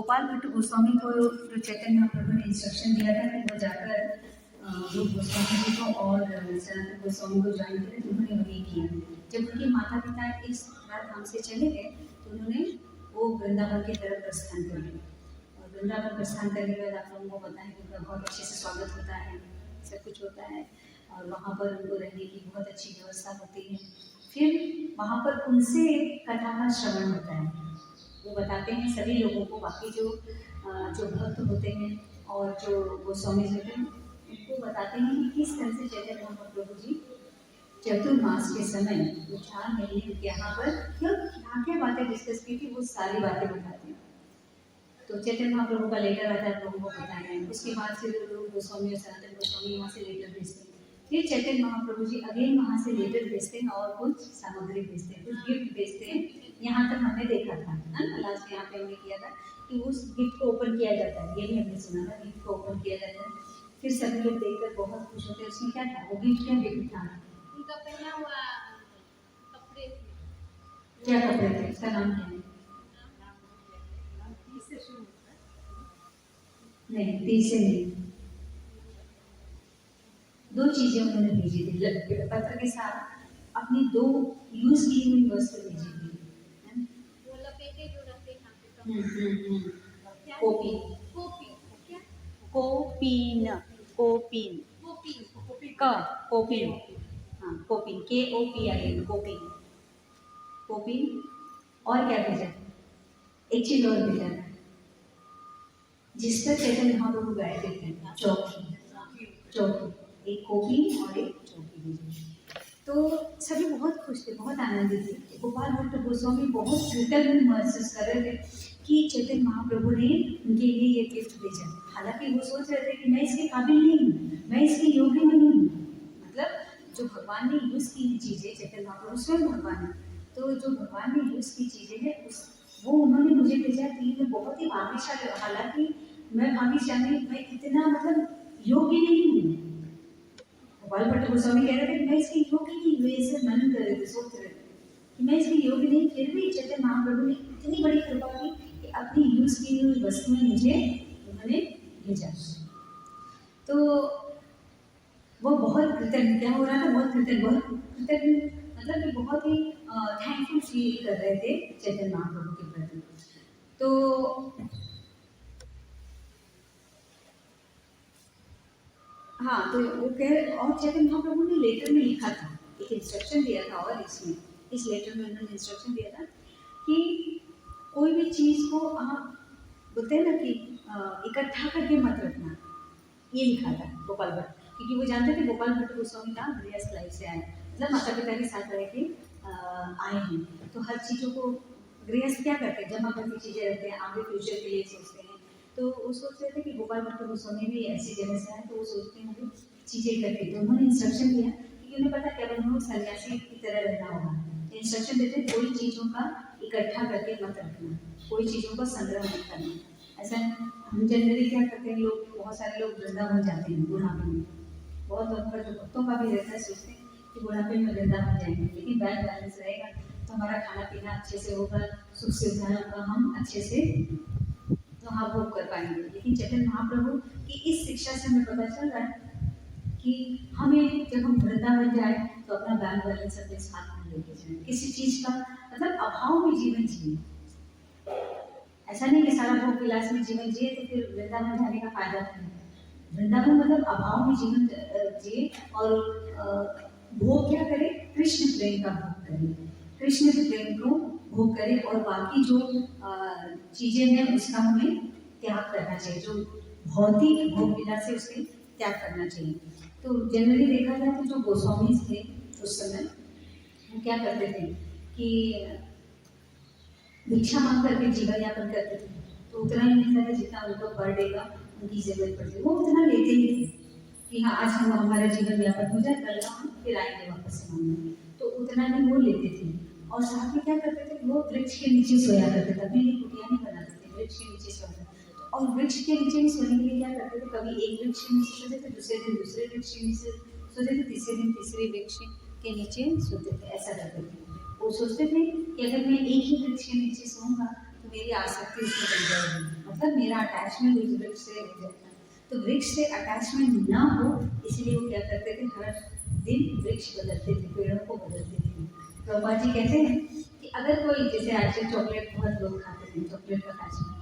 गोपाल भट्ट गोस्वामी को जो चैतन्य महाप्रभु ने इंस्ट्रक्शन दिया था कि वो जाकर वो गोस्वामी जी को और सनातन गोस्वामी को ज्वाइन करें, तो उन्होंने वही किया। जब उनके माता पिता इस बार हमसे चले गए तो उन्होंने वो वृंदावन की तरफ प्रस्थान कर लिया। और वृंदावन प्रस्थान करने के बाद आप लोगों को पता है कि उनका बहुत अच्छे से स्वागत होता है, सब कुछ होता है और वहाँ पर उनको रहने की बहुत अच्छी व्यवस्था होती है। फिर वहाँ पर उनसे कथा का श्रवण होता है, वो बताते हैं सभी लोगों को, बाकी जो भक्त होते हैं और जो गोस्वामी जी होते हैं उनको बताते हैं कि किस तरह से चैतन्य महाप्रभु जी चतुर्मास के समय वो 4 महीने यहाँ पर क्या बातें डिस्कस की थी, वो सारी बातें बताते हैं। तो चैतन्य महाप्रभु का लेटर आता है, आप लोगों को पता है। उसके बाद फिर लोग गोस्वामी और सनातन गोस्वामी वहाँ से लेटर भेजते हैं। फिर चैतन्य महाप्रभु जी अगेन वहाँ से लेटर भेजते हैं और कुछ सामग्री भेजते हैं, कुछ गिफ्ट भेजते हैं। यहाँ तक हमने देखा था ना, लास्ट यहाँ पे हमने किया था कि उस गिफ्ट को ओपन किया जाता है, ये भी हमने सुना था, गिफ्ट को ओपन किया जाता है। फिर सभी लोग देखकर बहुत खुश होते हैं। उसमें क्या था, वो गिफ्ट क्या गिफ्ट था, उनका पहना हुआ कपड़े थे। क्या कपड़े थे, उसका नाम क्या है? नहीं, 30 से नहीं, 2 चीजें उन्होंने भेजी थी पत्र के साथ, अपनी 2 यूज की हुई वस्तु भेजी थी। वो लपेटे जो रखते हैं कॉपी, क्या कोपीन कोपीन कॉपी का कोपिन, हाँ कोपिन, KOPIN, कोपिन, कोपिन। और क्या भेजा, एक चीज और भेजा था जिस पर चैतन्य महाप्रभु गाए थे, चौकी, एक कॉपी और एक चौकी भेजी। तो सभी बहुत खुश थे, बहुत आनंदित थे। गोपाल भट्ट गोस्वामी बहुत कृतज्ञ महसूस कर रहे थे कि चैतन्य महाप्रभु ने उनके लिए ये गिफ्ट भेजा। हालांकि वो सोच रहे थे कि मैं इसके काबिल नहीं हूँ, मैं इसके योग्य नहीं हूँ। मतलब जो भगवान ने यूज की चीजें, चैतन्य महाप्रभु स्वयं भगवान है, तो जो भगवान ने यूज की चीजें हैं वो उन्होंने मुझे भेजा थी। मैं बहुत ही भाग्यशाली, हालांकि मैं भाग्यशाली, मैं इतना मतलब योग्य नहीं हूँ। गोपाल भट्ट गोस्वामी कह रहे थे कि मैं इसके योग्य नहीं हूँ, ऐसे मन कर रहे थे, सोच रहे थे कि मैं इसके योग्य नहीं। फिर भी चैतन्य महाप्रभु ने इतनी बड़ी कृपा की कि अपनी यूज की हुई वस्तुएं मुझे उन्होंने भेजा। तो वो बहुत कृतज्ञ, क्या हो रहा था, बहुत कृतज्ञ मतलब कि बहुत ही थैंकफुल फील कर रहे थे चैतन्य महाप्रभु के प्रति। तो हाँ, तो वो कह, और चैतन्य महाप्रभु ने लेटर में लिखा था, एक इंस्ट्रक्शन दिया था, और इसमें इस लेटर में उन्होंने इंस्ट्रक्शन दिया था कि कोई भी चीज़ को आप बोलते हैं ना कि इकट्ठा करके मत रखना, ये लिखा था गोपाल भट्ट, क्योंकि वो जानते थे गोपाल भट्ट गोस्वामी का गृहस्थ लाइफ से आए, मतलब माता पिता के साथ रह के आए हैं। तो हर चीज़ों को गृहस्थ क्या करते हैं, जमा करके चीज़ें रखते हैं, आगे फ्यूचर के लिए सोचते हैं। तो वो सोच रहे थे कि गोपाल भट्ट गोस्वामी भी ऐसी जगह से आए, तो वो सोचते हैं कि चीज़ें करके। तो उन्होंने इंस्ट्रक्शन दिया क्योंकि उन्हें पता क्या उन्होंने सन्यासी की तरह रहना होगा। तो इंस्ट्रक्शन देते कोई चीज़ों का इकट्ठा करके मत रखना, कोई चीज़ों का संग्रह मत करना। ऐसा हम जनरली क्या करते हैं, लोग, बहुत सारे लोग वृंदावन जाते हैं बुढ़ापे में, बहुत लोगों का जो भक्तों का भी रहता है, सोचते हैं कि बुढ़ापे में वृंदावन जाएंगे, लेकिन बैंक बैलेंस रहेगा तो हमारा खाना पीना अच्छे से होगा, सुख सुविधाएं होगा, हम अच्छे से वहाँ भोग कर पाएंगे। लेकिन चैतन्य महाप्रभु की इस शिक्षा से हमें पता चल रहा है कि हमें जब हम वृंदावन जाए तो अपना बैंक बैलेंस अपने साथ में लेके जाए, किसी चीज का मतलब अभाव में जीवन जिए। ऐसा नहीं कि सारा भोग विलास में जीवन जिए तो फिर वृंदावन जाने का फायदा नहीं है। वृंदावन मतलब अभाव में जीवन जिए और भोग क्या करे, कृष्ण प्रेम का भोग करे, कृष्ण प्रेम को भोग करे, और बाकी जो चीजें हैं उसका हमें त्याग करना चाहिए, जो भौतिक भोग विलास है उसके त्याग करना चाहिए। तो जनरली देखा जाए तो जो गोस्वामी थे उस समय वो क्या करते थे कि भिक्षा मांग करके जीवन यापन करते थे। तो उतना ही मिलता था जितना उनको पर डे का उनकी जरूरत पड़ती, वो उतना लेते ही थे कि हाँ आज हम हमारा जीवन यापन हो जाए, कल हम फिर आएंगे वापस से मांगने, तो उतना ही वो लेते थे। और साथ में क्या करते थे, वो वृक्ष के नीचे सोया करते थे, अपनी कुटिया नहीं बनाते थे, वृक्ष के नीचे सोया। और वृक्ष के नीचे भी सोने के लिए क्या करते थे, कभी एक वृक्ष के नीचे सोते थे, दूसरे दिन दूसरे वृक्ष के नीचे सोते थे, तीसरे दिन तीसरे वृक्ष के नीचे सोते थे, ऐसा करते थे। वो सोचते थे कि अगर मैं एक ही वृक्ष के नीचे सोऊंगा तो मेरी आसक्ति उसमें बन जाएगी, मतलब मेरा अटैचमेंट उस वृक्ष से हो जाएगा। तो वृक्ष से अटैचमेंट ना हो, इसलिए वो क्या करते थे, हर दिन वृक्ष बदलते थे, पेड़ों को बदलते थे। प्रभुपाद जी कहते हैं कि अगर कोई, जैसे आजकल चॉकलेट बहुत लोग खाते हैं, चॉकलेट का अटैचमेंट,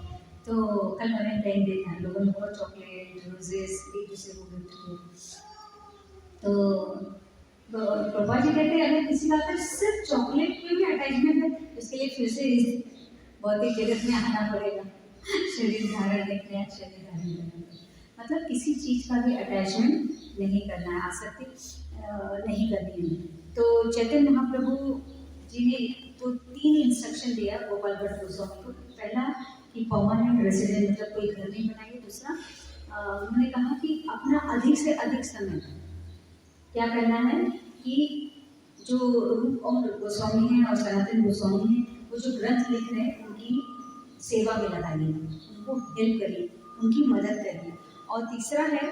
तो कल वैलेंटाइन डे था, लोगों ने बहुत चॉकलेट रोजेस एक दूसरे को गिफ्ट किए। तो प्रभुपाद जी कहते हैं अगर किसी का अगर सिर्फ चॉकलेट में भी अटैचमेंट है, उसके लिए फिर से इस भौतिक जगत में आना पड़ेगा, शरीर धारण एक नया शरीर धारण करना, मतलब किसी चीज का भी अटैचमेंट नहीं करना है, आसक्ति नहीं करनी है। तो चैतन्य महाप्रभु जी ने तो 3 इंस्ट्रक्शन दिया गोपाल भट्ट गोस्वामी को। पहला कि परमानेंट रेसिडेंट, मतलब कोई घर नहीं बनाइए। दूसरा उन्होंने कहा कि अपना अधिक से अधिक समय क्या करना है कि जो रूप और गोस्वामी हैं और सनातन गोस्वामी हैं, वो जो ग्रंथ लिख रहे हैं उनकी सेवा में लगाइए, उनको हेल्प करिए, उनकी मदद करिए। और तीसरा है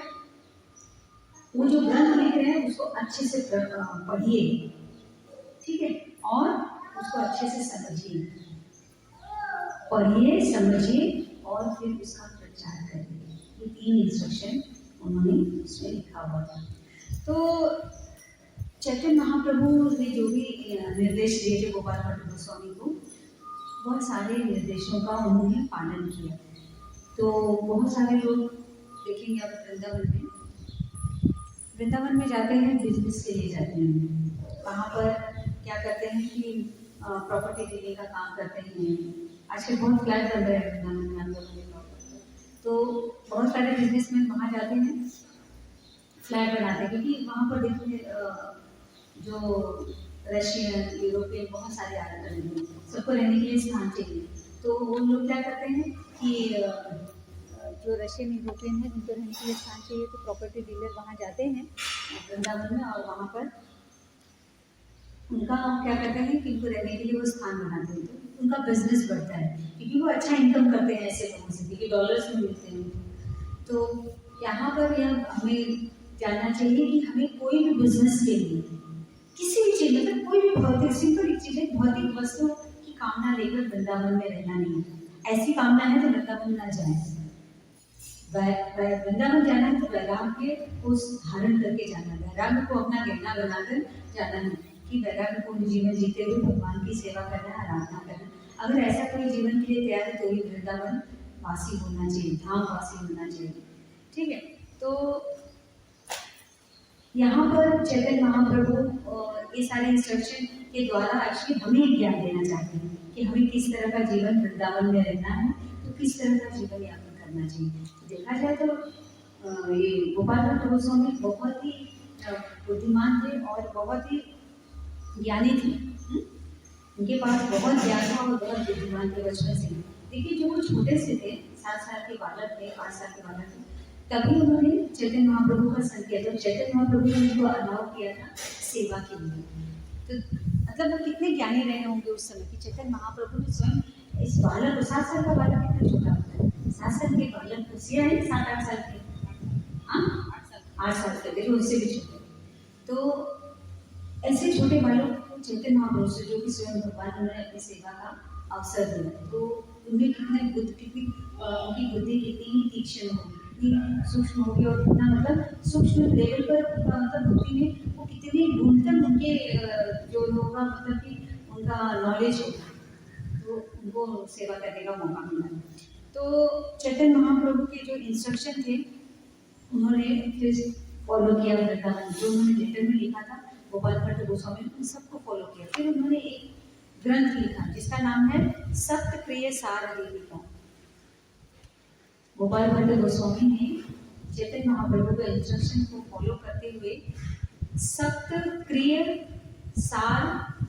वो जो ग्रंथ लिख रहे हैं उसको अच्छे से पढ़िए, ठीक है, और उसको अच्छे से समझिए, पढ़िए समझिए और फिर उसका प्रचार करिए। ये 3 इंस्ट्रक्शन उन्होंने उसमें लिखा हुआ था। तो चैतन्य महाप्रभु ने जो भी निर्देश दिए थे गोपाल भट्ट गोस्वामी को, बहुत सारे निर्देशों का उन्होंने पालन किया। तो बहुत सारे लोग देखेंगे आप वृंदावन में जाते हैं, बिजनेस के लिए जाते हैं, वहाँ पर क्या करते हैं कि प्रॉपर्टी डीलिंग का काम करते हैं। आजकल बहुत फ्लैट बन रहे हैं वृंदावन में, आप लोगों के प्रॉपर्टी, तो बहुत सारे बिजनेसमैन वहाँ जाते हैं, फ्लैट बनाते हैं, क्योंकि वहाँ पर देखिए जो रशियन यूरोपियन बहुत सारे आते हैं, सबको रहने के लिए स्थान चाहिए। तो वो लोग क्या करते हैं कि जो रशियन यूरोपियन है उनको रहने के लिए स्थान चाहिए, तो प्रॉपर्टी डीलर वहाँ जाते हैं वृंदावन में, और वहाँ पर उनका क्या करते हैं कि उनको रहने के लिए वो स्थान बनाते हैं, तो उनका बिजनेस बढ़ता है, क्योंकि वो अच्छा इनकम करते हैं ऐसे लोगों से, क्योंकि डॉलर्स में मिलते हैं। तो यहाँ पर यह हमें जानना चाहिए कि हमें कोई भी बिजनेस के लिए किसी भी चीज़, मतलब कोई भी भौतिक, सिंपल एक चीज़ है, भौतिक वस्तुओं की कामना लेकर वृंदावन में रहना नहीं है। ऐसी कामना है तो वृंदावन ना जाए। वृंदावन जाना है तो वैराग्य को धारण करके जाना है, वैराग्य को अपना गहना बनाकर जाना है, कि वैराग्य पूर्ण जीवन जीते हुए भगवान की सेवा करना, आराधना करना। अगर ऐसा कोई जीवन के लिए तैयार है तो ही वृंदावन वासी होना चाहिए, धाम वासी होना चाहिए, ठीक है। तो यहाँ पर चैतन्य महाप्रभु ये सारे इंस्ट्रक्शन के द्वारा एक्चुअली हमें ज्ञान देना चाहते हैं कि हमें किस तरह का जीवन वृंदावन में रहना है, तो किस तरह का जीवन यापन करना चाहिए। देखा जाए तो ये गोपाल भट्ट गोस्वामी बहुत ही बुद्धिमान थे और बहुत ही ज्ञानी थे। उनके पास बहुत ज्ञान था और बहुत बुद्धिमान थे बचपन से। देखिए जब वो छोटे से थे, 7 साल के बालक थे, 5 साल के बालक थे, तभी उन्होंने चैतन्य महाप्रभु का संग किया। तो चैतन्य महाप्रभु ने उनको अलाउ किया था सेवा के लिए। तो मतलब वो कितने ज्ञानी रहे होंगे उस समय कि चैतन्य महाप्रभु ने स्वयं इस बालक को, 7 साल का बालक कितना छोटा होता है, 7 साल के बालक को, सिया है 7-8 साल के, हाँ 8 साल के थे, उससे भी छोटे। तो ऐसे छोटे बालक को चैतन्य महाप्रभु से, जो कि स्वयं भगवान, उन्होंने अपनी सेवा का अवसर दिया। तो उनमें कितने बुद्धि, कितनी उनकी बुद्धि कितनी तीक्ष्ण होगी, कितनी सूक्ष्म होगी, और कितना मतलब सूक्ष्म लेवल पर उनका मतलब बुद्धि में वो कितनी न्यूनतम उनके जो होगा, मतलब कि उनका नॉलेज होगा, तो उनको सेवा करने का मौका मिला। तो चैतन्य महाप्रभु के जो इंस्ट्रक्शन थे उन्होंने फिर फॉलो किया वृंदावन, जो उन्होंने लेटर में लिखा था गोपाल भट्ट गोस्वामी ने, उन सबको फॉलो किया। फिर उन्होंने एक ग्रंथ लिखा जिसका नाम है सप्तक्रिय सार दीपिका। गोपाल भट्ट गोस्वामी ने चैतन्य महाप्रभु के इंस्ट्रक्शन को फॉलो करते हुए सप्तक्रिय सार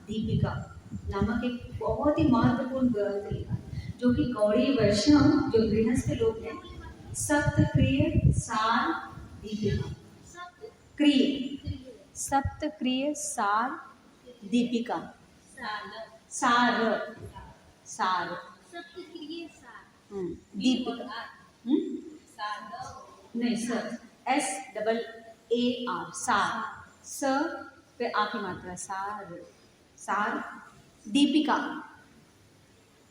दीपिका नामक एक बहुत ही महत्वपूर्ण ग्रंथ लिखा, जो कि गौड़ी वैष्णव जो गृहस्थ लोग हैं, सप्तक्रिय सार दीपिका, सप्तक्रिय सार दीपिका, सार सार सप्तक्रिय सार दीपिका, नहीं सर, SAAR, सार, स पे आ की मात्रा, सार, सार दीपिका,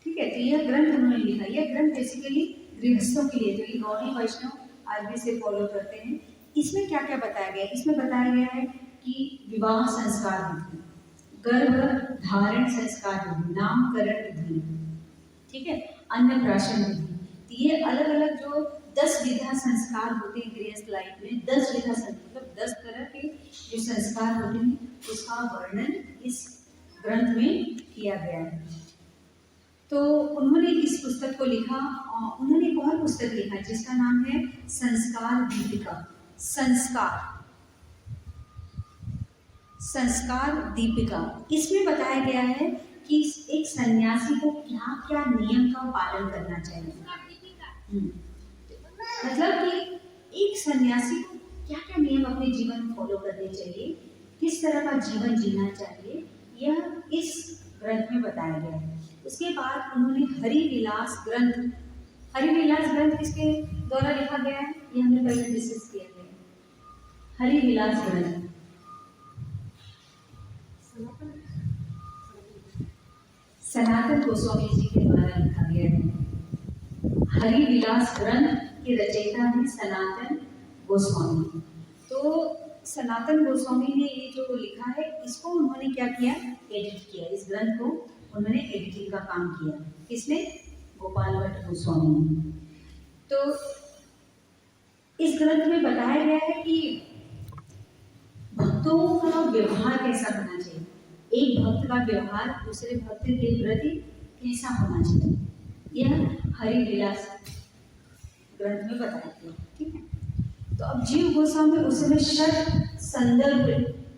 ठीक है, तो यह ग्रंथ उन्होंने लिखा। यह ग्रंथ बेसिकली गृहस्थों के लिए, जो ये गौड़ी वैष्णव आदि से फॉलो करते हैं। इसमें क्या क्या बताया गया है? इसमें बताया गया है कि विवाह संस्कार विधि, गर्भ धारण संस्कार विधि, नामकरण विधि, ठीक है, अन्नप्राशन विधि। तो ये अलग अलग जो 10 विधा संस्कार होते हैं गृहस्थ लाइफ में, 10 विधा मतलब 10 तरह के जो संस्कार होते हैं, उसका वर्णन इस ग्रंथ में किया गया है। तो उन्होंने इस पुस्तक को लिखा और उन्होंने एक और पुस्तक लिखा जिसका नाम है संस्कार दीपिका। संस्कार दीपिका। इसमें बताया गया है कि एक सन्यासी को क्या क्या नियम का पालन करना चाहिए। मतलब कि एक सन्यासी को क्या क्या नियम अपने जीवन में फॉलो करने चाहिए, किस तरह का जीवन जीना चाहिए, यह इस ग्रंथ में बताया गया है। उसके बाद उन्होंने हरिविलास ग्रंथ, हरिविलास ग्रंथ किसके द्वारा लिखा गया है, ये हमने पहले डिस्कस किया गया है। हरिविलास ग्रंथ सनातन गोस्वामी जी के द्वारा लिखा गया है। हरिविलास ग्रंथ के रचयिता है सनातन गोस्वामी। तो सनातन गोस्वामी ने ये जो लिखा है, इसको उन्होंने क्या किया, एडिट किया। इस ग्रंथ को उन्होंने एडिटिंग का काम किया। किसने? गोपाल भट्ट गोस्वामी ने। तो इस ग्रंथ में बताया गया है कि भक्तों का व्यवहार कैसा होना चाहिए, एक भक्त का व्यवहार दूसरे भक्त के प्रति कैसा होना चाहिए, यह हरिविलास ग्रंथ में बताया गया। ठीक है, तो अब जीव गोस्वामी उस समय षट संदर्भ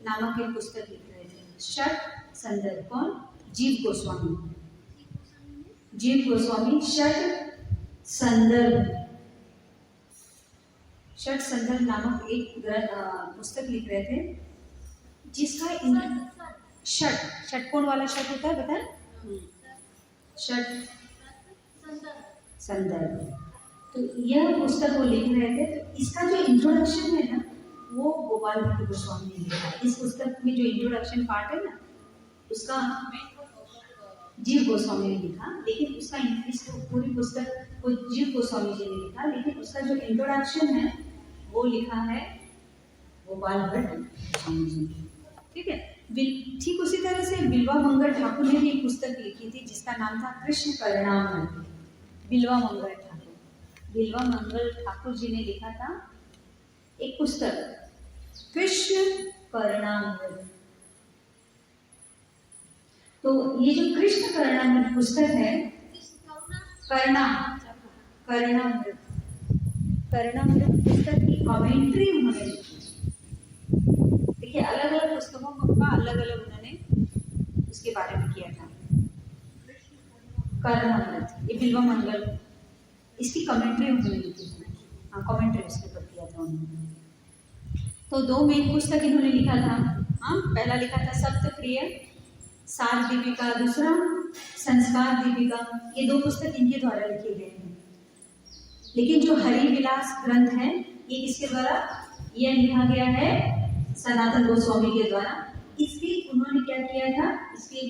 नामक एक पुस्तक लिख रहे थे। षट संदर्भ कौन? जीव गोस्वामी। जीव गोस्वामी षट संदर्भ नामक एक पुस्तक लिख रहे थे, जिसका षटकोण वाला षट होता है, बताए? षट संदर्भ। तो यह पुस्तक वो लिख रहे थे। तो इसका जो इंट्रोडक्शन है ना, वो गोपाल भट्ट गोस्वामी ने लिखा। इस पुस्तक में जो इंट्रोडक्शन पार्ट है ना, उसका जीव गोस्वामी ने लिखा, लेकिन उसका इसको पूरी पुस्तक को जीव गोस्वामी जी ने लिखा, लेकिन उसका जो इंट्रोडक्शन है वो लिखा है गोपाल भट्ट गोस्वामी जी। ठीक है, ठीक उसी तरह से बिल्वा मंगल ठाकुर ने भी एक पुस्तक लिखी थी जिसका नाम था कृष्ण करणामृत। बिल्वा मंगल ठाकुर जी ने लिखा था एक पुस्तक कृष्ण करणामृत। तो ये जो कृष्ण करणामृत पुस्तक है, करणामृत पुस्तक की कमेंट्री उन्होंने लिखी। देखिए, अलग अलग पुस्तकों का अलग अलग उन्होंने उसके बारे में किया था। करणामृत, ये बिल्वा मंगल, इसकी कमेंट्री उन्होंने लिखी थी। हाँ, कमेंट्री उसके ऊपर किया था उन्होंने। तो 2 मेन पुस्तक इन्होंने लिखा था। हाँ, पहला लिखा था सप्तप्रिय सार दीपिका, दूसरा संस्कार दीपिका। ये 2 पुस्तक इनके द्वारा लिखे गए हैं। लेकिन जो हरिविलास ग्रंथ है, ये किसके द्वारा? यह लिखा गया है सनातन गोस्वामी के द्वारा। इसकी उन्होंने क्या किया था, इसकी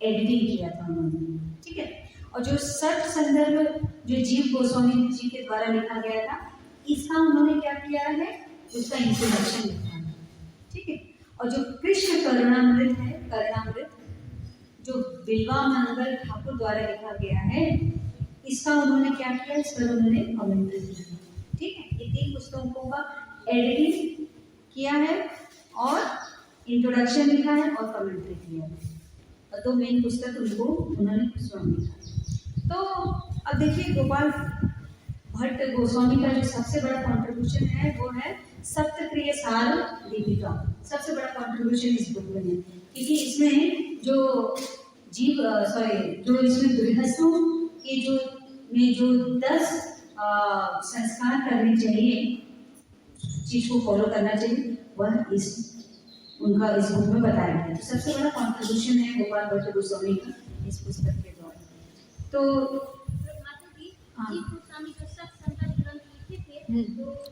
एडिटिंग किया था उन्होंने। ठीक है, और जो षट संदर्भ जो जीव गोस्वामी जी के द्वारा लिखा गया था, इसका उन्होंने क्या किया है, उसका इंट्रोडक्शन लिखा है। ठीक है, और जो कृष्ण करणामृत है, जो बिल्वा मंगल ठाकुर द्वारा लिखा गया है, इसका उन्होंने क्या किया, इस पर उन्होंने कमेंट्री दी। ठीक है, ये 3 पुस्तकों का एडिटिंग किया है और इंट्रोडक्शन लिखा है और कमेंट्री किया है। और 2 मेन पुस्तक उनको उन्होंने स्वयं लिखा। तो अब देखिए, गोपाल भट्ट गोस्वामी का जो सबसे बड़ा कंट्रीब्यूशन है वो है सप्तप्रिय सार दीपिका। सबसे बड़ा कंट्रीब्यूशन इस बुक में है, क्योंकि इसमें जो इसमें गृहस्थों के जो 10 संस्कार करने चाहिए, चीज को फॉलो करना चाहिए, वह उनका इस बुक में बताया गया है। तो सबसे बड़ा कंट्रीब्यूशन है गोपाल भट्ट गोस्वामी का इस पुस्तक के द्वारा। तो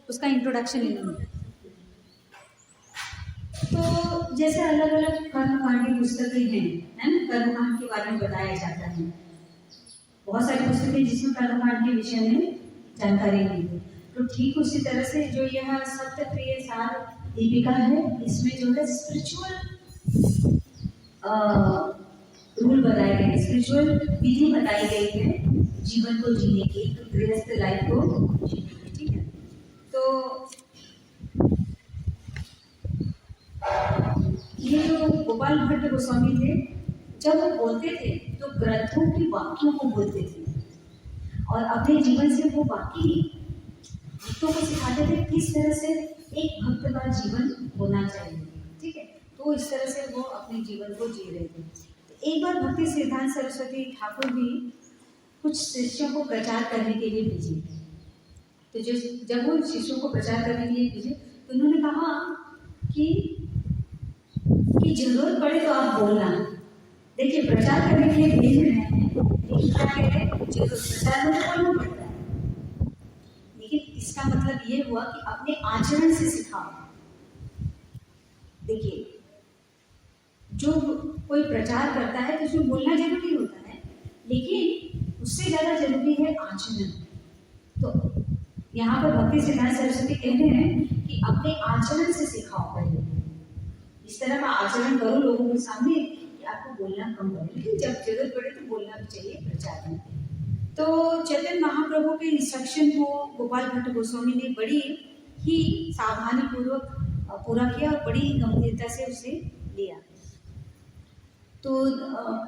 उसका इंट्रोडक्शन इन्होंने। तो जैसे अलग अलग कर्मकांड की पुस्तकें हैं, है ना, कर्मकांड के बारे में बताया जाता है। बहुत सारी पुस्तकें जिसमें कर्मकांड के विषय में जानकारी दी है। तो ठीक उसी तरह से जो यह सप्तप्रिय सार दीपिका है, इसमें जो है स्पिरिचुअल रूल बताए गए हैं, स्पिरिचुअल विधि बताई गई है जीवन को जीने की, गृहस्थ लाइफ को जीने की। ठीक है, तो ये जो गोपाल भट्ट गोस्वामी थे, जब वो बोलते थे तो ग्रंथों के वाक्यों को बोलते थे और अपने जीवन से वो वाक्य भक्तों को सिखाते थे किस तरह से एक भक्त का जीवन होना चाहिए। ठीक है, तो इस तरह से वो अपने जीवन को जी रहे थे। तो एक बार भक्ति सिद्धांत सरस्वती ठाकुर भी कुछ शिष्यों को प्रचार करने के लिए भेजे। तो जब वो शिष्यों को प्रचार करने के लिए भेजे तो उन्होंने कहा कि जरूरत पड़े तो आप बोलना। देखिए, प्रचार करने के लिए भेज रहे हैं, लेकिन क्या कह रहे हैं, जरूरत प्रचार में बोलना पड़ता है, लेकिन इसका मतलब ये हुआ कि अपने आचरण से सिखाओ। देखिए, जो कोई प्रचार करता है तो उसमें बोलना जरूरी होता है, लेकिन उससे ज़्यादा जरूरी है आचरण। तो यहाँ पर भक्ति सिद्धांत सरस्वती कहते हैं कि अपने आचरण से सिखाओ पहले। इस तरह का आचरण करो लोगों के सामने कि आपको बोलना कम पड़े, लेकिन जब जरूरत पड़े तो बोलना भी चाहिए प्रचार में। तो चैतन्य महाप्रभु के इंस्ट्रक्शन को गोपाल भट्ट गोस्वामी ने बड़ी ही सावधानी पूर्वक पूरा किया और बड़ी गंभीरता से उसे लिया। तो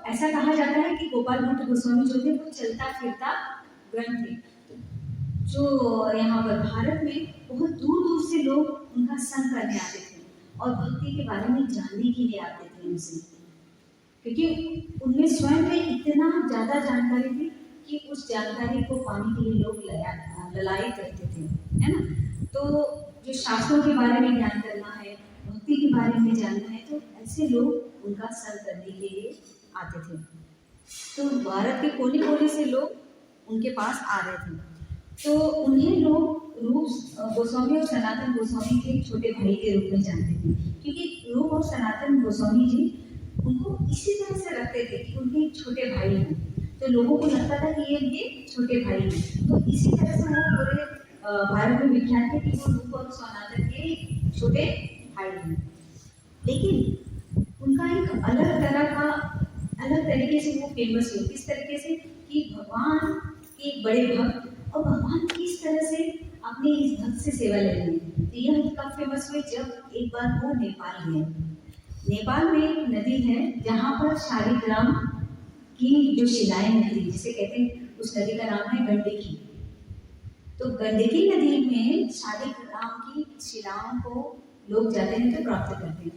ऐसा कहा जाता है कि गोपाल भट्ट गोस्वामी जो थे वो चलता फिरता ग्रंथ थे। जो यहाँ पर भारत में बहुत दूर दूर से लोग उनका संग करने आते थे और भक्ति के बारे में जानने के लिए आते थे उनसे, क्योंकि उनमें स्वयं में इतना ज़्यादा जानकारी थी कि उस जानकारी को पाने के लिए लोग लड़ाई करते थे, है ना। तो जो शास्त्रों के बारे में ज्ञान करना है, भक्ति के बारे में जानना है, तो ऐसे लोग उनका संग करने के लिए आते थे। तो भारत के कोने कोने से लोग उनके पास आ रहे थे। तो उन्हें लोग रूप गोस्वामी और सनातन गोस्वामी के छोटे भाई के रूप में जानते थे, क्योंकि रूप और सनातन गोस्वामी जी उनको इसी तरह से रखते थे कि उनके छोटे भाई हैं। तो लोगों को लगता था कि ये उनके छोटे भाई हैं, तो इसी तरह से वो पूरे भारत में विख्यात है कि वो रूप और सनातन के छोटे भाई हैं। लेकिन उनका एक अलग तरीके से वो फेमस हुए। किस तरीके से कि भगवान के बड़े भक्त और भगवान किस तरह से अपने इस भक्त से सेवा ले रहे हैं। तो यह कब फेमस हुए, जब एक बार वो नेपाल गए। नेपाल में एक नदी है जहाँ पर शालिग्राम की जो शिलाएं नदी जिसे कहते हैं, उस नदी का नाम है गंडकी। तो गंडकी नदी में शालिग्राम की शिलाओं को लोग जाते हैं तो प्राप्त करते हैं।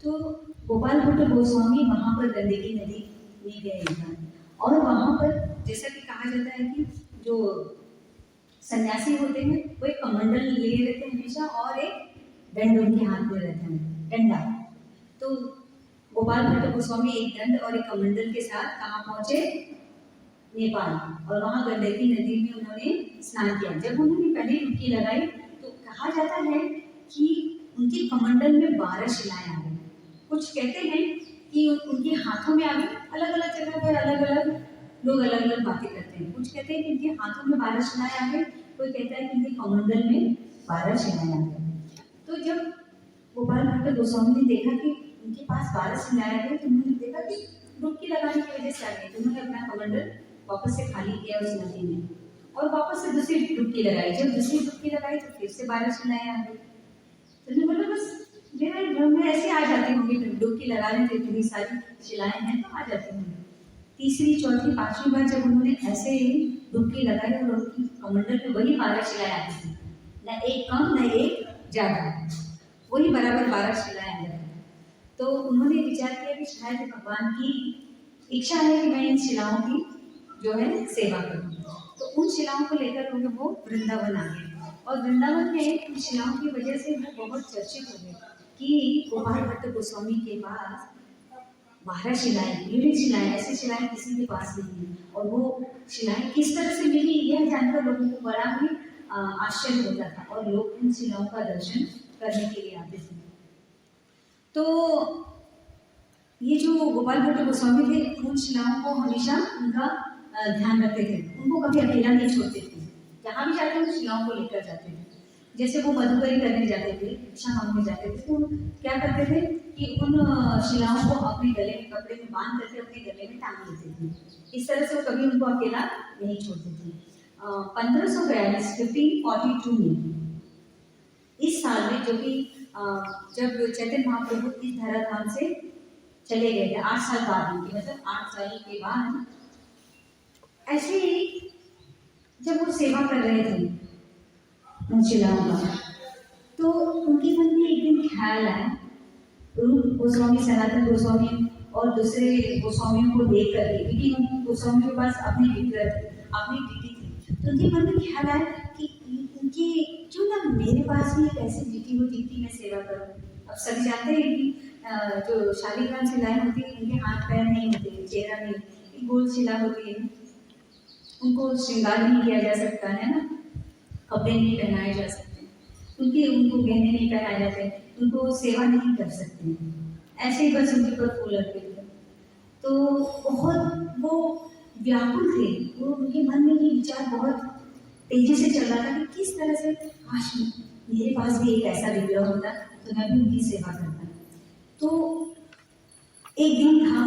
तो गोपाल भट्ट गोस्वामी वहाँ पर गंडकी नदी में गए और वहाँ पर जैसा कि कहा जाता है कि जो सन्यासी होते हैं वो एक कमंडल लिए रहते हैं हमेशा और एक दंड उनके हाथ में रहता है, डंडा। तो गोपाल भट्ट गोस्वामी एक दंड और एक कमंडल के साथ कहाँ पहुँचे, नेपाल, और वहाँ गंडकी नदी में उन्होंने स्नान किया। जब उन्होंने पहली डुबकी लगाई तो कहा जाता है कि उनके कमंडल में 12 शिलाएं आ गई। कुछ कहते हैं कि उनके हाथों में आ गई। अलग अलग जगह पर अलग अलग लोग अलग अलग बातें करते हैं। कुछ कहते हैं कि उनके हाथों में 12 शिलाएं आ गई, कोई कहता है कि उनके कमंडल में 12 शिलाएं आ गई। तो जब गोपाल भट्ट गोस्वामी ने देखा कि उनके पास 12 शिलाएं आ गई तो उन्होंने देखा कि डुबकी लगाने की वजह से आ गई। तो उन्होंने अपना कमंडल वापस से खाली किया उस नदी में और वापस से दूसरी डुबकी लगाई। जब दूसरी डुबकी लगाई तो फिर से 12 शिलाएं आ गई। तो उन्होंने बोला बस मेरे घर में ऐसे आ जाती होंगी, डुबकी लगाने से इतनी सारी शिलाएं हैं तो आ जाती होंगी। तीसरी, चौथी, 5वीं बार जब उन्होंने ऐसे ही डुबकी लगाई और उनकी कमंडल में वही 12 शिलाएं आती थी, न एक कम न एक ज़्यादा, वही बराबर 12 शिलाएं आ जाती। तो उन्होंने विचार किया कि शायद भगवान की इच्छा है कि मैं इन शिलाओं की जो है सेवा करूँ। तो उन शिलाओं को लेकर वो वृंदावन आ गए और वृंदावन में इन शिलाओं की वजह से वो बहुत चर्चित हो गए कि गोपाल भट्ट गोस्वामी के पास 12 शिलाएं, यूनिक शिलाएं, ऐसी शिलाएं किसी के पास नहीं है। और वो शिलाएं किस तरह से मिली यह जानकर लोगों को बड़ा ही आश्चर्य होता था और लोग इन शिलाओं का दर्शन करने के लिए आते थे। तो ये जो गोपाल भट्ट गोस्वामी थे उन शिलाओं को हमेशा उनका ध्यान रखते थे, उनको कभी अकेला नहीं छोड़ते थे। जहाँ भी जाते थे शिलाओं को लेकर जाते थे। जैसे वो मधुकरी करने जाते थे, भिक्षा मांगने जाते थे, तो क्या करते थे कि उन शिलाओं को अपने गले में कपड़े में बांध करके अपने गले में टांग देते थे। इस तरह से वो कभी उनको अकेला नहीं छोड़ते थे। 1542 1542 में इस साल में जो कि जब चैतन्य महाप्रभु इस धराधाम से चले गए थे 8 साल बाद में, मतलब 8 साल के बाद, ऐसे ही जब वो सेवा कर रहे थे उन शिलाओं का, तो उनके मन में एक दिन ख्याल आया, रूप गोस्वामी, सनातन गोस्वामी और दूसरे गोस्वामियों को देख करके, क्योंकि उन गोस्वामियों के पास अपनी विग्रह थी, अपनी ड्यूटी थी, तो उनके मन में ख्याल आया कि इनके क्यों ना मेरे पास भी एक ऐसी ड्यूटी हो जिनकी मैं सेवा करूं। अब सभी जानते हैं कि जो शालिग्राम शिलाएं होती है, इनके हाथ पैर नहीं होते, चेहरा नहीं, एक गोल शिला होती है, उनको श्रृंगार नहीं किया जा सकता है ना, कपड़े नहीं पहनाए जा सकते, उनको गहने नहीं पहनाए जाते, उनको सेवा नहीं कर सकते, ऐसे ही बस उनके ऊपर फूल अर्पित कर। तो बहुत वो व्याकुल थे, वो उनके मन में ये विचार बहुत तेजी से चल रहा था कि किस तरह से काश मेरे पास भी एक ऐसा विग्रह होता तो मैं भी उनकी सेवा करता। तो एक दिन था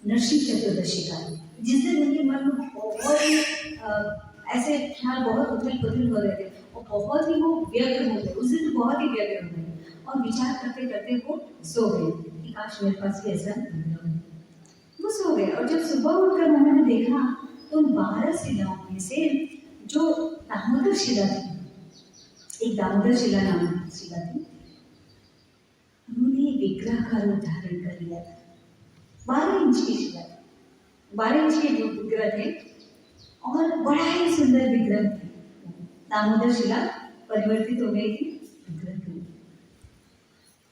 नरसिंह चतुर्दशी का, जिस दिन उनके मन में बहुत ही ऐसे ख्याल बहुत उथल पुथल हो रहे थे और बहुत ही वो व्यग्र हो गए, उस दिन बहुत ही व्यग्र हो गए और विचार करते करते वो सो गए कि काश मेरे पास भी ऐसा विग्रह हो। वो सो गए और जब सुबह उठकर उन्होंने देखा तो 12 शिलाओं में से जो दामोदर शिला थी, एक दामोदर शिला नाम की शिला थी, उन्होंने विग्रह का रूप धारण कर लिया था। 12 इंच की शिला, 12 इंच के जो विग्रह थे और बड़ा ही सुंदर विग्रह थे। दामोदर शिला परिवर्तित हो गई थी विग्रह के।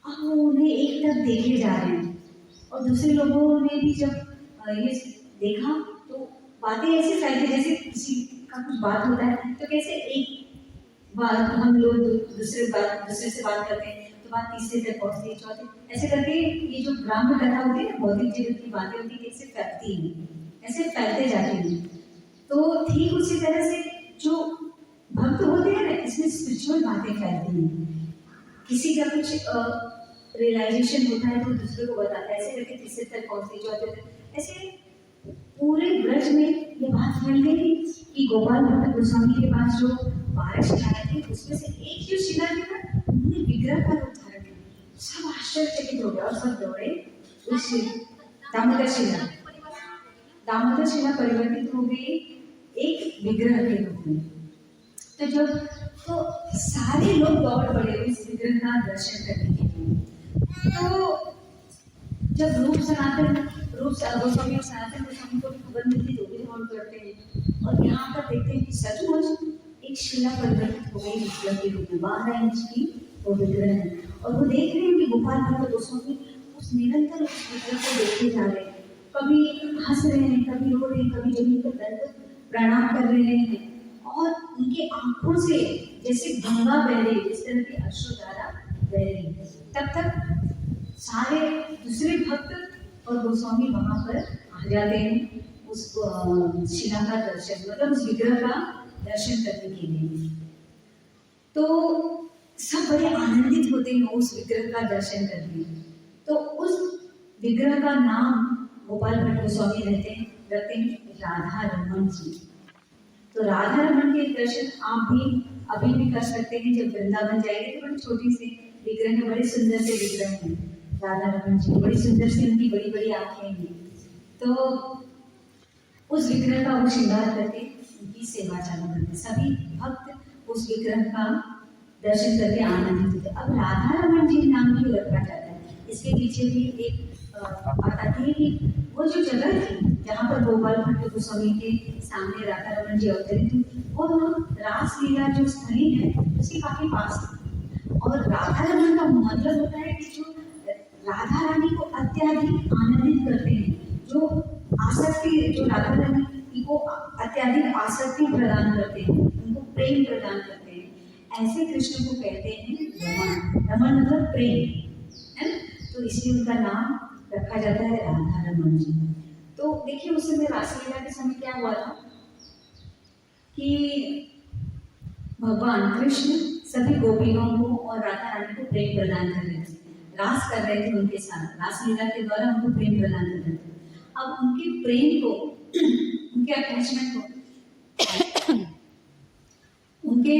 अब वो उन्हें एक तरफ देखे जा रहे हैं और दूसरे लोगों ने भी जब ये देखा तो बातें ऐसे फैलती जैसे किसी का कुछ बात होता है तो कैसे एक बात हम लोग दूसरे से बात करते हैं तो बात तीसरे तक पहुंचती है, चौथे, ऐसे करके ये जो ब्राह्मण कथा होती है ना, भौतिक जगत की बातें होती है, कैसे फैलती हैं, ऐसे फैलते जाते हैं। तो ठीक उसी तरह से जो भक्त होते हैं ना, इसमें स्पिरिचुअल बातें फैलती हैं। किसी का कुछ रियलाइजेशन होता है तो दूसरे को बताता है, ऐसे करके तीसरे तक पहुंचती, चौथे तक, ऐसे पूरे ब्रज में ये बात फैल गई कि गोपाल भट्ट गोस्वामी के पास जो 12 शिलाएं थी उसमें से एक जो शिला थी ना, उन्होंने विग्रह का रूप धारण किया। सब आश्चर्यचकित हो गए और सब दौड़े उस दामोदर शिला परिवर्तित हो गई एक विग्रह के रूप में। तो सारे लोग दौड़ पड़े उस विग्रह का दर्शन करने के लिए। तो जब रूप गोस्वामी और सनातन गोस्वामी को भी खबर मिलती तो भी दौड़ करते हैं और यहाँ पर देखते हैं कि सचमुच एक शिला परिवर्तित हो गई विग्रह के रूप में। 12 इंच की वो विग्रह है और वो देख रहे हैं कि गोपाल भट्ट गोस्वामी उस निरंतर उस विग्रह को देखते जा रहे हैं, कभी हंस रहे हैं, कभी रो रहे हैं, कभी जमीन पर दंड प्रणाम कर रहे हैं और उनके आंखों से जैसे गंगा बह रही है, इस तरह की अश्रुधारा बह रही है। तब तक सारे दूसरे भक्त और गोस्वामी वहां पर आ जाते हैं उस शिला का दर्शन, मतलब उस विग्रह का दर्शन करने के लिए। तो सब बड़े आनंदित होते हैं उस विग्रह का दर्शन करके। तो उस विग्रह का नाम गोपाल भट्ट गोस्वामी रखते हैं राधा रमन जी। तो राधा रमन के दर्शन आप भी अभी भी कर सकते हैं। जब वृंदावन जाएंगे तो बड़ी छोटी सी विग्रह है, बड़े सुंदर से विग्रह है राधा रमन जी, बड़ी सुंदर सी उनकी बड़ी बड़ी आंखें हैं। तो उस विग्रह का वो श्रृंगार करके उनकी सेवा चालू करते, सभी भक्त उस विग्रह का दर्शन करके आनंदित होते। अब राधा रमन जी नाम क्यों रखा जाता है, इसके पीछे भी एक बात आती है कि वो जो जगह थी जहाँ पर गोपाल भट्ट गोस्वामी के सामने राधा रमन जी अवतरित हुई, वो रासलीला जो स्थली है उसके काफी पास थी। और राधा रमन का मतलब होता है कि जो राधा रानी को अत्यधिक आनंदित करते हैं, जो आसक्ति, जो राधा रानी को अत्यधिक आसक्ति प्रदान करते हैं, उनको प्रेम प्रदान करते हैं, ऐसे कृष्ण को कहते हैं रमन। रमन मतलब प्रेम है ना, तो इसलिए उनका नाम रखा जाता है राधा रमन जी। तो देखिए उस समय रासलीला के समय क्या हुआ था कि भगवान कृष्ण सभी गोपियों को और राधा रानी को प्रेम प्रदान कर रहे थे, रास कर रहे थे उनके साथ, रासलीला के द्वारा उनको प्रेम प्रदान कर रहे थे। अब उनके प्रेम को उनके अटैचमेंट को उनके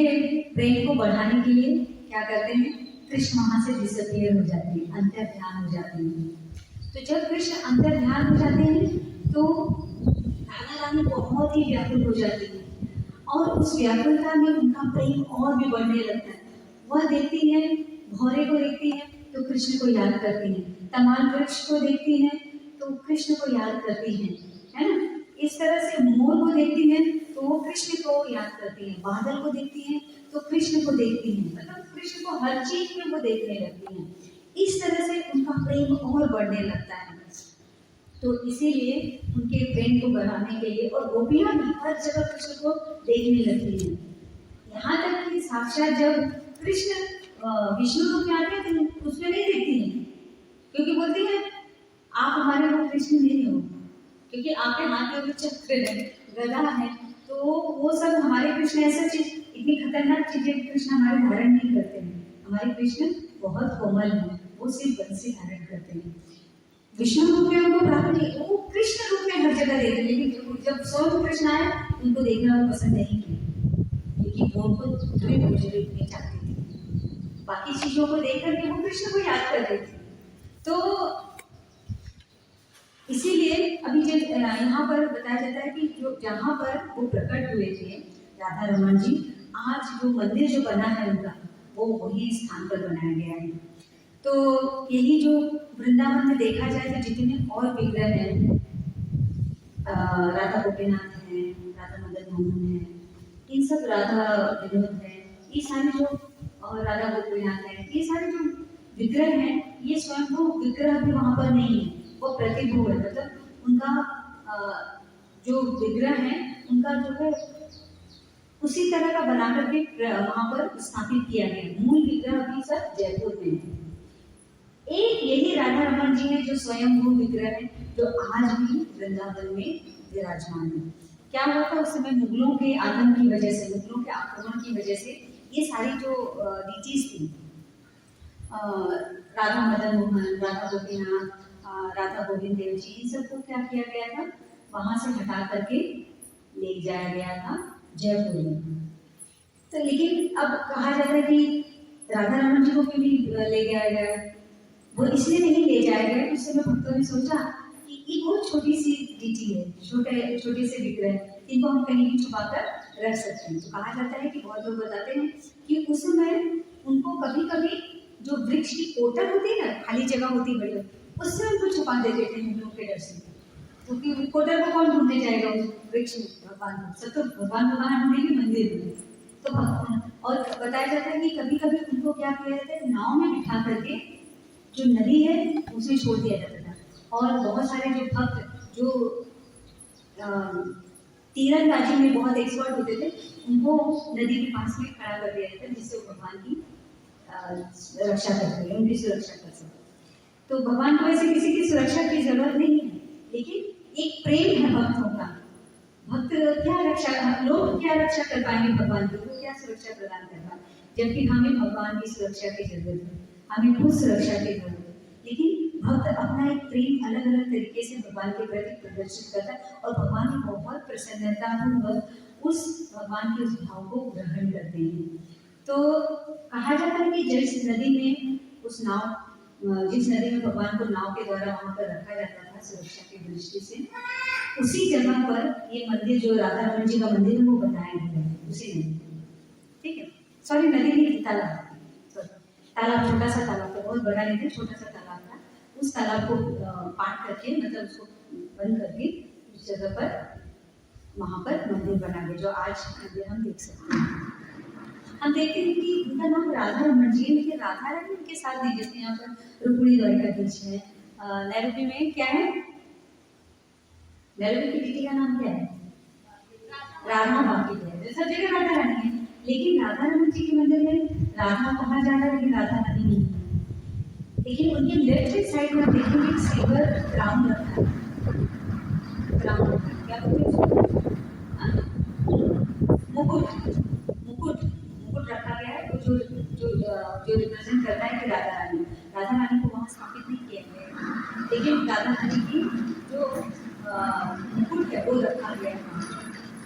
प्रेम को बढ़ाने के लिए क्या करते हैं, कृष्ण वहां से डिसअपियर हो जाते हैं, अंतर ध्यान हो जाते हैं। तो जब कृष्ण अंतर ध्यान हो जाते हैं तो राधा रानी बहुत ही व्याकुल हो जाती है और उस व्याकुलता में उनका प्रेम और भी बढ़ने लगता है। वह देखती है, भौरे को देखती है तो कृष्ण को याद करती है, तमाल वृक्ष को देखती है तो कृष्ण को याद करती है ना। इस तरह से मोर को देखती है तो वो कृष्ण को याद करती है, बादल को देखती है तो कृष्ण को देखती है, मतलब कृष्ण को हर चीज में वो देखने लगती है। इस तरह से उनका प्रेम और बढ़ने लगता है। तो इसीलिए उनके प्रेम को बढ़ाने के लिए और गोपियां भी हर जगह कृष्ण को देखने लगती हैं। यहाँ तक कि साक्षात जब कृष्ण विष्णु रूप में आते हैं तो उसमें नहीं देखती हैं, क्योंकि बोलती है आप हमारे वो कृष्ण नहीं हो, क्योंकि आपके हाथ में चक्र है, गदा है, तो वो सब हमारे कृष्ण ऐसा चीज, इतनी खतरनाक चीजें कृष्ण हमारे धारण नहीं करते हैं। हमारे कृष्ण बहुत कोमल है, वो सिर्फ बंसी धारण करते हैं। विष्णु रूप में उनको प्राप्त नहीं, वो कृष्ण रूप में हर जगह देखते हैं, लेकिन जब स्वयं कृष्ण आए उनको देखना वो पसंद नहीं किया, क्योंकि वो उनको नहीं चाहते थे। बाकी चीजों को देख करके वो कृष्ण को याद कर रहे थे। तो इसीलिए अभी जब यहाँ पर बताया जाता है कि जो जहाँ पर वो प्रकट हुए थे राधा रमन जी, आज जो मंदिर जो बना है उनका वो वही स्थान पर बनाया गया है। तो यही जो वृंदावन में देखा जाए तो जितने और विग्रह हैं, राधा गोपीनाथ हैं, राधा मदन मोहन है, इन सब राधा विनोद है, ये सारे जो राधा गोपीनाथ है, ये सारे जो विग्रह हैं ये स्वयं वो विग्रह भी वहाँ पर नहीं है, वो प्रतिभू है। मतलब उनका जो विग्रह है उनका जो है उसी तरह का बना करके वहाँ पर स्थापित किया गया। मूल विग्रह भी सब जयपुर में है। एक यही राधा रमन जी है जो स्वयं वो विग्रह है जो आज भी वृंदावन में विराजमान है। क्या हुआ था उस समय, मुगलों के आगमन की वजह से, मुगलों के आक्रमण की वजह से ये सारी जो डीटीज थी, राधा मदन मोहन, राधा गोपीनाथ, राधा गोविंद देव जी, इन सबको क्या किया गया था, वहां से हटा करके ले जाया गया था जयपुर में। तो लेकिन अब कहा जाता है कि राधा रमन जी को क्यों नहीं ले जाया गया, वो इसलिए नहीं ले जाया गया। उस समय भक्तों ने सोचा कि ये बहुत छोटी सी डीटी है, छोटे से विग्रह है, इनको हम कहीं भी छुपा कर रख सकते हैं। तो कहा जाता है कि बहुत लोग बताते हैं कि उस समय उनको कभी कभी जो वृक्ष की कोटर होती है ना, खाली जगह होती है बड़ी, उससे उनको छुपा देते थे मुगलों के डर से, क्योंकि कोटर को कौन ढूंढने जाएगा उस वृक्ष में, भगवान को सब तो भगवान को कहाँ ढूंढेंगे, मंदिर में। तो और बताया जाता है कि कभी कभी उनको क्या किया जाता है, नाव में बिठा करके जो नदी है उसमें छोड़ दिया जाता था। और बहुत सारे जो भक्त जो तीरंदाजी में बहुत एक्सपर्ट होते थे, उनको नदी के पास में खड़ा कर दिया जाता है, जिससे वो भगवान की रक्षा कर सके, उनकी सुरक्षा कर सके। तो भगवान को ऐसे किसी की सुरक्षा की जरूरत नहीं है, लेकिन एक प्रेम है भक्तों का। भक्त क्या रक्षा, लोग क्या रक्षा कर पाएंगे भगवान की, वो क्या सुरक्षा प्रदान कर पाएंगे, जबकि हमें भगवान की सुरक्षा की जरूरत है, हमें खुद सुरक्षा की जरूरत है। लेकिन भक्त अपना एक प्रेम अलग अलग तरीके से भगवान के प्रति प्रदर्शित करता है और भगवान बहुत प्रसन्नता पूर्वक उस भगवान के उस भाव को ग्रहण करते हैं। तो कहा जाता है कि जिस नदी में उस नाव, जिस नदी में भगवान को नाव के द्वारा वहां पर रखा जाता था सुरक्षा की दृष्टि से, उसी जगह पर ये मंदिर जो राधा रमन जी का मंदिर है वो बनाया गया है, उसी नदी। ठीक है, सॉरी नदी नहीं, तालाब, तालाब, छोटा सा तालाब था, बहुत बड़ा नहीं था, छोटा सा तालाब था। उस तालाब को पाट करके, मतलब उसको बंद करके उस जगह पर वहां पर मंदिर बना गया, जो आज मंदिर हम देख सकते हैं। हम देखते हैं कि उनका नाम राधा रमन जी है, लेकिन राधा रानी उनके साथ नहीं, जैसे यहाँ पर रुक्मिणी द्वारिकाधीश है, नैरोबी में क्या है, नैरोबी की बेटी का नाम क्या है, राधा बाकी है, सब जगह राधा रानी है। लेकिन राधा रमन जी के मंदिर में राधा कहा जा रहा है, लेकिन राधा रानी नहीं है। लेकिन उनके लेफ्ट साइड में देखेंगे सिल्वर क्राउन रखा है, ब्राह्मण क्या बोलते हैं उसको? हाँ? मुकुट मुकुट मुकुट रखा गया है, तो जो रिप्रेजेंट करता है कि राधा रानी को वहाँ स्थापित नहीं किया गया है, लेकिन राधा रानी की जो मुकुट है वो रखा गया है।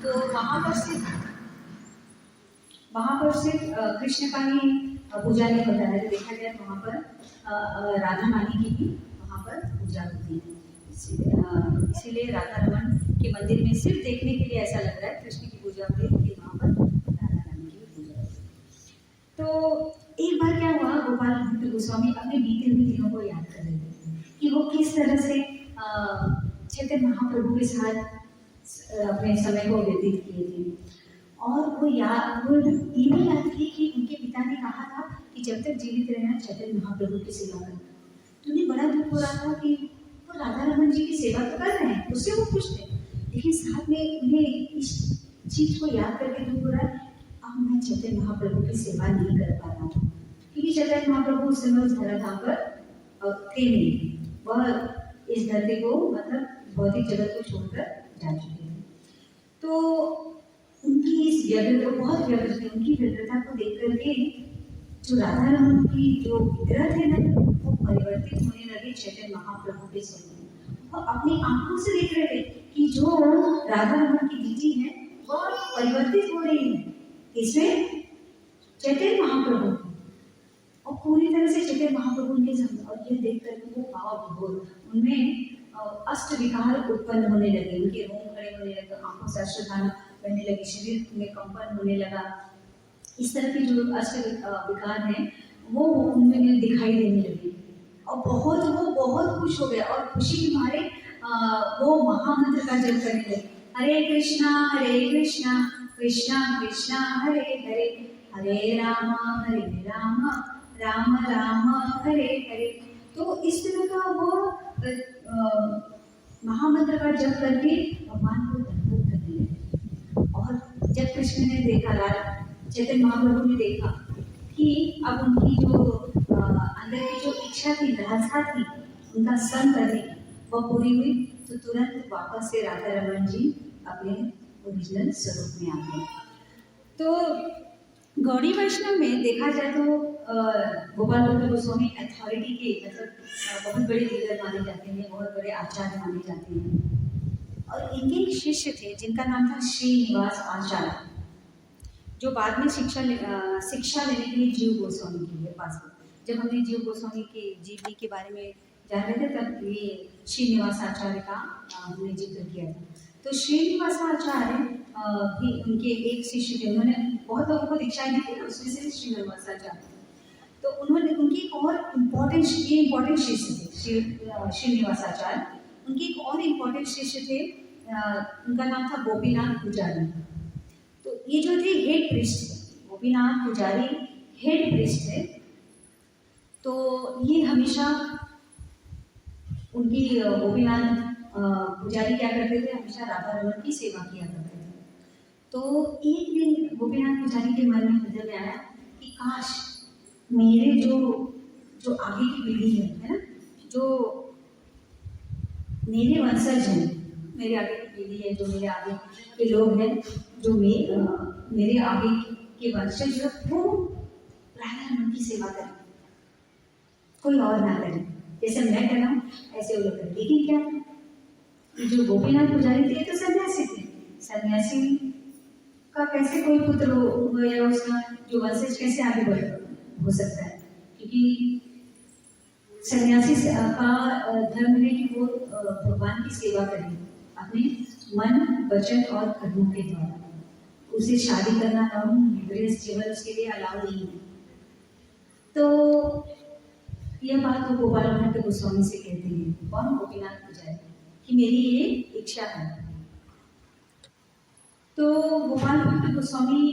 तो वहाँ पर सिर्फ कृष्ण का ही पूजा नहीं होता है, देखा जाए तो वहाँ पर राधा रानी की भी वहाँ पर पूजा होती है। इसीलिए राधा रमन के मंदिर में सिर्फ देखने के लिए ऐसा लग रहा है कृष्ण की पूजा हो रही है, वहाँ पर राधा रानी की भी पूजा हो रही है। तो एक बार क्या हुआ, गोपाल भट्ट गोस्वामी अपने बीते हुए दिनों को याद कर रहे थे कि वो किस तरह से चैतन्य महाप्रभु के साथ अपने समय को व्यतीत किए थे। और वो ये भी याद की कि उनके पिता ने कहा था कि जब तक जीवित रहना चैतन्य महाप्रभु की सेवा करना। तो उन्हें बड़ा दुख हो रहा था कि वो राधा रमन जी की सेवा तो कर रहे हैं, उससे वो खुश थे, लेकिन साथ में उन्हें इस चीज को याद करके दुख हो रहा है, अब मैं चैतन्य महाप्रभु की सेवा नहीं कर पा रहा हूँ, क्योंकि चैतन्य महाप्रभु उस समय उस धराधाम पर थे नहीं, वह इस धरती को मतलब भौतिक जगत को छोड़कर जा चुके थे। तो उनकी इस व्यग्रता, बहुत व्यग्र थे, उनकी व्यग्रता को देख करके जो राधा रमन की जो विग्रह थे ना, वो परिवर्तित होने लगे चैतन्य महाप्रभु के स्वरूप। वो अपनी आंखों से देख रहे थे कि जो राधा रमन की रीति है वह परिवर्तित हो रही है, इसमें चैतन्य महाप्रभु और पूरी तरह से चैतन्य महाप्रभु उनके सामने, और ये देख करके वो भाव विभोर, उनमें अष्ट विकार उत्पन्न होने लगे, उनके रोम खड़े होने लगे, आंखों से अश्रुधारा बहने लगी, शरीर में कंपन होने लगा। इस तरह के जो अष्ट विकार हैं वो उनमें दिखाई देने लगे, और वो बहुत खुश हो गए, और खुशी के मारे वो महामंत्र का जप करने लगे, हरे कृष्णा कृष्णा कृष्णा हरे हरे, हरे राम राम राम हरे हरे। तो इस तरह का वो महामंत्र का जप करके भगवान को दंडवत करने लगे। और जब कृष्ण ने देखा, चैतन्य महाप्रभु ने देखा कि अब उनकी जो अंदर की जो इच्छा थी, लालसा थी उनका संग करने की, वह पूरी हुई, तो तुरंत वापस से राधा रमन जी अपने ओरिजिनल स्वरूप में आ गए। तो गौड़ी वैष्णव में देखा जाए तो गोपाल भट्ट गोस्वामी अथॉरिटी के मतलब बहुत बड़े लीडर माने जाते हैं, बहुत बड़े आचार्य माने जाते हैं। और इनके एक शिष्य थे जिनका नाम था श्रीनिवास आचार्य, जो बाद में शिक्षा लेने के लिए जीव गोस्वामी के पास गए। जब हमने जीव गोस्वामी के जीवनी के बारे में जान रहे थे तब ये श्रीनिवास आचार्य का हमने जिक्र किया था। तो श्रीनिवास आचार्य भी उनके एक शिष्य थे, उन्होंने बहुत लोगों को दीक्षाएं दी थी, उसमें से श्रीनिवास आचार्य। तो उन्होंने उनकी एक और इम्पोर्टेंट शिष्य थे श्रीनिवास आचार्य, उनके एक और इम्पोर्टेंट शिष्य थे, उनका नाम था गोपीनाथ पुजारी। तो ये जो थे हेड प्रीस्ट थे, गोपीनाथ पुजारी हेड प्रीस्ट थे। तो ये हमेशा उनकी गोपीनाथ पुजारी क्या करते थे, हमेशा राधा रमन की सेवा किया करते थे। तो एक दिन गोपीनाथ पुजारी के मन में नजर में आया कि काश मेरे जो आगे की पीढ़ी है ना, जो मेरे वंशज हैं, मेरे आगे की पीढ़ी है, जो मेरे आगे के लोग हैं, जो मेरे आगे के वंशज है, वो राधा रमन की सेवा करें, कोई और ना करे, जैसे मैं कर रहा हूँ ऐसे वो लोग करें। लेकिन क्या, जो गोपीनाथ पुजारी थे तो सन्यासी थे, सन्यासी का कैसे कोई पुत्र हो या उसका जो वंशज कैसे आगे हो सकता है, क्योंकि सन्यासी का धर्म है कि वो भगवान की सेवा करें अपने मन वचन और कर्मों के द्वारा। उसे शादी करना गृहस्थ जीवन उसके लिए अलाउ नहीं है। तो यह बात वो गोपाल भट्ट गोस्वामी से कहते हैं, कौन, गोपीनाथ पुजारी, कि मेरी ये इच्छा है। तो गोपाल भट्ट गोस्वामी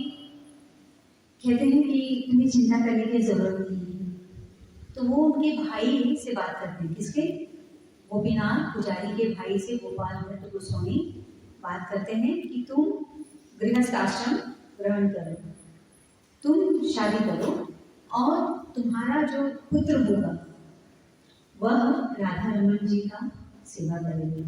कहते हैं कि तुम्हें चिंता करने की जरूरत नहीं है। तो वो उनके भाई से बात करते हैं, किसके, गोपीनाथ पुजारी के भाई से गोपाल भट्ट गोस्वामी बात करते हैं कि तुम गृहस्थ आश्रम ग्रहण करो, तुम शादी करो, और तुम्हारा जो पुत्र होगा वह राधा रमन जी का सेवा करेगा।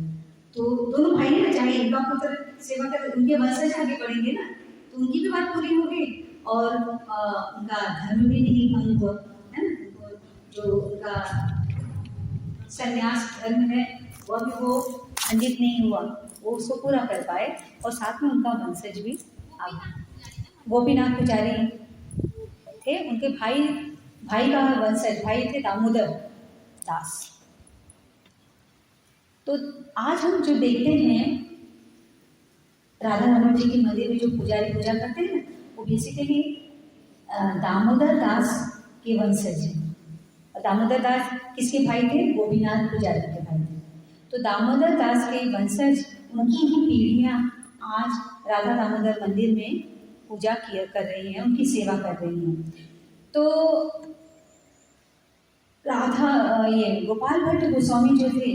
तो दोनों भाई हैं ना, चाहे इनका पुत्र सेवा कर, उनके वंशज आगे बढ़ेंगे ना, तो उनकी भी बात पूरी होगी और उनका धर्म भी नहीं भंग हुआ, है ना। उनको जो उनका संन्यास धर्म है वह भी वो खंडित नहीं हुआ, वो उसको पूरा कर पाए और साथ में उनका वंशज भी आगे। गोपीनाथ पुजारी थे, उनके भाई का वंशज भाई थे दामोदर दास। तो आज हम जो देखते हैं राधा रमन जी के मंदिर में जो पुजारी पूजा करते हैं वो बेसिकली दामोदर दास के वंशज हैं। दामोदर दास किसके भाई थे? गोपीनाथ पुजारी के भाई थे। तो दामोदर दास के वंशज, उनकी ही पीढ़ियां आज राधा दामोदर मंदिर में पूजा कर रही हैं, उनकी सेवा कर रही हैं। तो ये गोपाल भट्ट गोस्वामी जो थे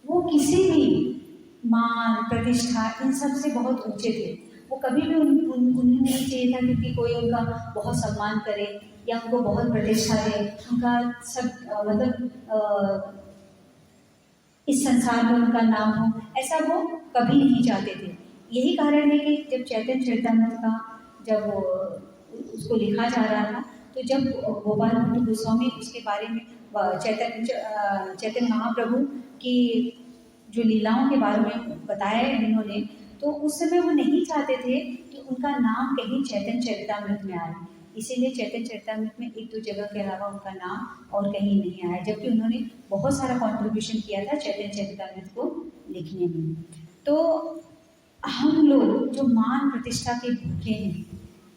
वो किसी भी मान प्रतिष्ठा इन सब से बहुत ऊंचे थे। वो कभी भी उन्हें नहीं चाहिए था क्योंकि कोई उनका बहुत सम्मान करे या उनको बहुत प्रतिष्ठा दे, उनका सब मतलब इस संसार में उनका नाम हो, ऐसा वो कभी नहीं चाहते थे। यही कारण है कि जब चैतन्य चरितामृत का जब उसको लिखा जा रहा था, तो जब गोपाल भट्ट गोस्वामी उसके बारे में चैतन्य महाप्रभु की जो लीलाओं के बारे में बताया इन्होंने, तो उस समय वो नहीं चाहते थे कि उनका नाम कहीं चैतन्य चरितामृत में आए। इसीलिए चैतन्य चरितामृत में एक दो जगह के अलावा उनका नाम और कहीं नहीं आया, जबकि उन्होंने बहुत सारा कंट्रीब्यूशन किया था चैतन्य चरितामृत को लिखने में। तो हम लोग जो मान प्रतिष्ठा के भूखे हैं,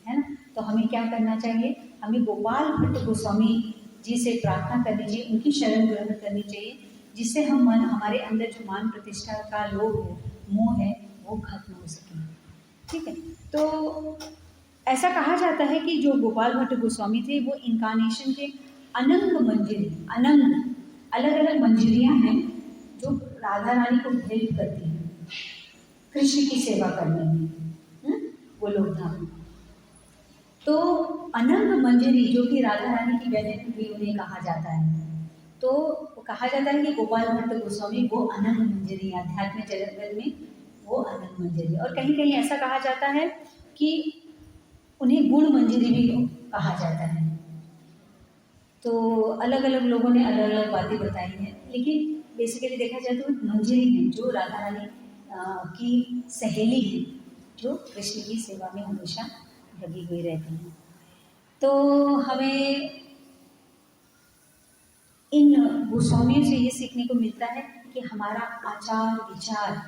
है ना, तो हमें क्या करना चाहिए? हमें गोपाल भट्ट गोस्वामी जी से प्रार्थना करनी चाहिए, उनकी शरण ग्रहण करनी चाहिए, जिससे हमारे अंदर जो मान प्रतिष्ठा का लोभ है, मोह है, वो खत्म हो सके। ठीक है। तो ऐसा कहा जाता है कि जो गोपाल भट्ट गोस्वामी थे वो इनकारनेशन के अनंग अलग अलग मंजरियाँ हैं जो राधा रानी को हेल्प करती हैं कृष्ण की सेवा करने में, वो लोग धाम। तो अनंग मंजरी जो कि राधा रानी की बहन भी उन्हें कहा जाता है, तो कहा जाता है कि गोपाल भट्ट गोस्वामी वो अनंग मंजरी, आध्यात्मिक जगत में वो अनंग मंजरी। और कहीं कहीं ऐसा कहा जाता है कि उन्हें गुण मंजरी भी कहा जाता है। तो अलग अलग लोगों ने अलग अलग बातें बताई हैं, लेकिन बेसिकली देखा जाए तो मंजरी है जो राधा रानी की सहेली है, जो कृष्ण की सेवा में हमेशा लगी हुई रहती हैं। तो हमें इन गोस्वामियों से ये सीखने को मिलता है कि हमारा आचार विचार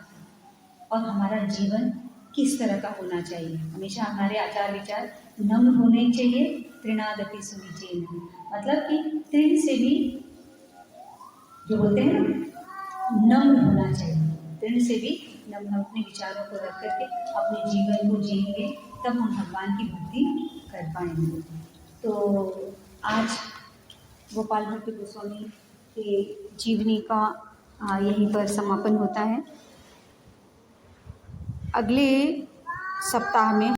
और हमारा जीवन किस तरह का होना चाहिए। हमेशा हमारे आचार विचार नम्र होने चाहिए, तृणादपि सुनिचेन, मतलब कि तृण से भी जो होते हैं ना, नम्र होना चाहिए। तृण से भी नम्र, हम अपने विचारों को रख करके अपने जीवन को जिएंगे, तब हम भगवान की भक्ति कर पाएंगे। तो आज गोपाल भट्ट गोस्वामी के जीवनी का यहीं पर समापन होता है। अगले सप्ताह में